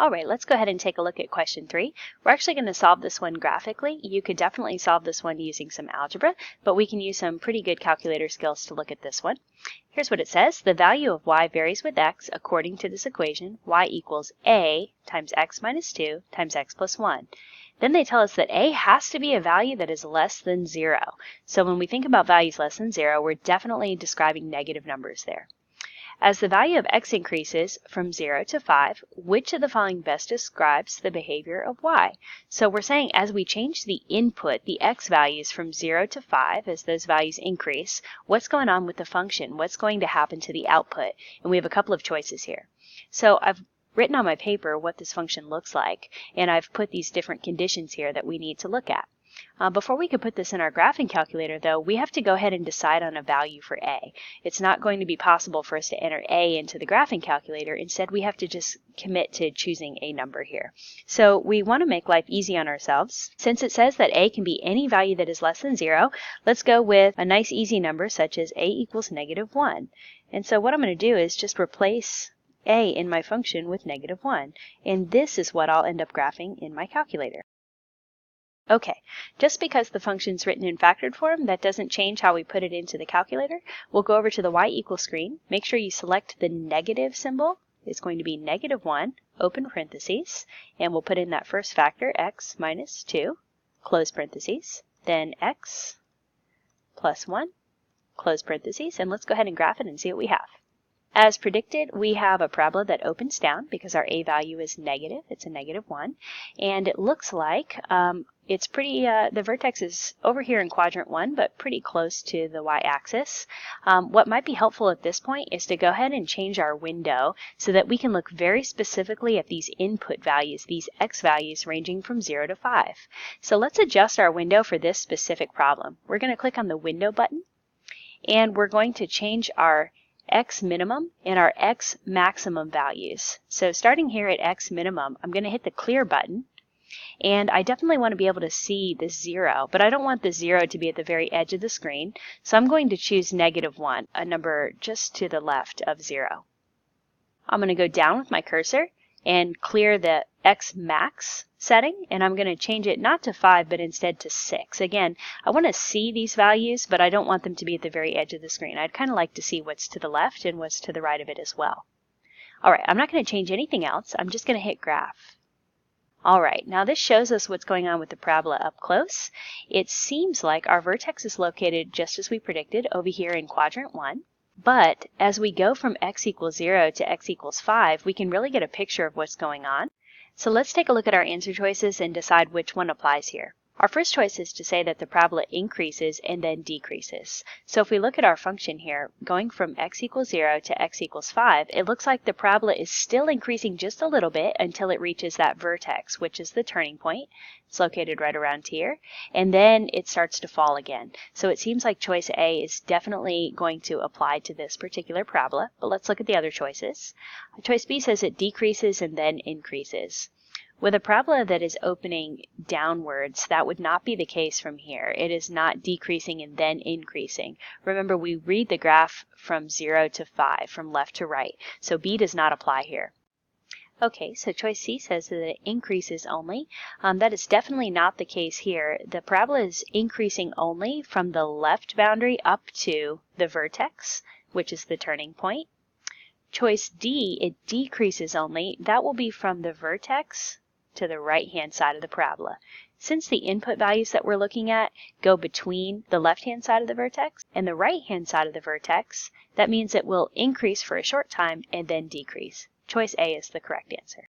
All right, let's go ahead and take a look at question 3. We're actually going to solve this one graphically. You could definitely solve this one using some algebra, but we can use some pretty good calculator skills to look at this one. Here's what it says. The value of y varies with x according to this equation. Y equals a times x minus 2 times x plus 1. Then they tell us that a has to be a value that is less than 0. So when we think about values less than 0, we're definitely describing negative numbers there. As the value of x increases from 0 to 5, which of the following best describes the behavior of y? So we're saying as we change the input, the x values from 0 to 5, as those values increase, what's going on with the function? What's going to happen to the output? And we have a couple of choices here. So I've written on my paper what this function looks like, and I've put these different conditions here that we need to look at. Before we can put this in our graphing calculator, though, we have to go ahead and decide on a value for a. It's not going to be possible for us to enter a into the graphing calculator. Instead, we have to just commit to choosing a number here. So we want to make life easy on ourselves. Since it says that a can be any value that is less than 0, let's go with a nice easy number such as a equals negative 1. And so what I'm going to do is just replace a in my function with negative 1. And this is what I'll end up graphing in my calculator. Okay, just because the function's written in factored form, that doesn't change how we put it into the calculator. We'll go over to the y equals screen. Make sure you select the negative symbol. It's going to be negative 1, open parentheses, and we'll put in that first factor, x minus 2, close parentheses, then x plus 1, close parentheses, and let's go ahead and graph it and see what we have. As predicted, we have a parabola that opens down because our a value is negative. It's a negative 1. And it looks like it's pretty, the vertex is over here in quadrant 1, but pretty close to the y-axis. What might be helpful at this point is to go ahead and change our window so that we can look very specifically at these input values, these x values ranging from 0 to 5. So let's adjust our window for this specific problem. We're going to click on the window button, and we're going to change our x minimum and our x maximum values. So starting here at x minimum, I'm going to hit the clear button, and I definitely want to be able to see the 0, but I don't want the 0 to be at the very edge of the screen, so I'm going to choose negative 1, a number just to the left of 0. I'm going to go down with my cursor and clear the x max setting, and I'm going to change it not to 5 but instead to 6. Again, I want to see these values, but I don't want them to be at the very edge of the screen. I'd kind of like to see what's to the left and what's to the right of it as well. Alright, I'm not going to change anything else. I'm just going to hit graph. Alright, now this shows us what's going on with the parabola up close. It seems like our vertex is located just as we predicted over here in quadrant 1. But as we go from x equals 0 to x equals 5, we can really get a picture of what's going on. So let's take a look at our answer choices and decide which one applies here. Our first choice is to say that the parabola increases and then decreases. So if we look at our function here, going from x equals 0 to x equals 5, it looks like the parabola is still increasing just a little bit until it reaches that vertex, which is the turning point. It's located right around here, and then it starts to fall again. So it seems like choice A is definitely going to apply to this particular parabola, but let's look at the other choices. Choice B says it decreases and then increases. With a parabola that is opening downwards, that would not be the case from here. It is not decreasing and then increasing. Remember, we read the graph from 0 to 5, from left to right, so B does not apply here. Okay, so choice C says that it increases only. That is definitely not the case here. The parabola is increasing only from the left boundary up to the vertex, which is the turning point. Choice D, it decreases only. That will be from the vertex to the right-hand side of the parabola. Since the input values that we're looking at go between the left-hand side of the vertex and the right-hand side of the vertex, that means it will increase for a short time and then decrease. Choice A is the correct answer.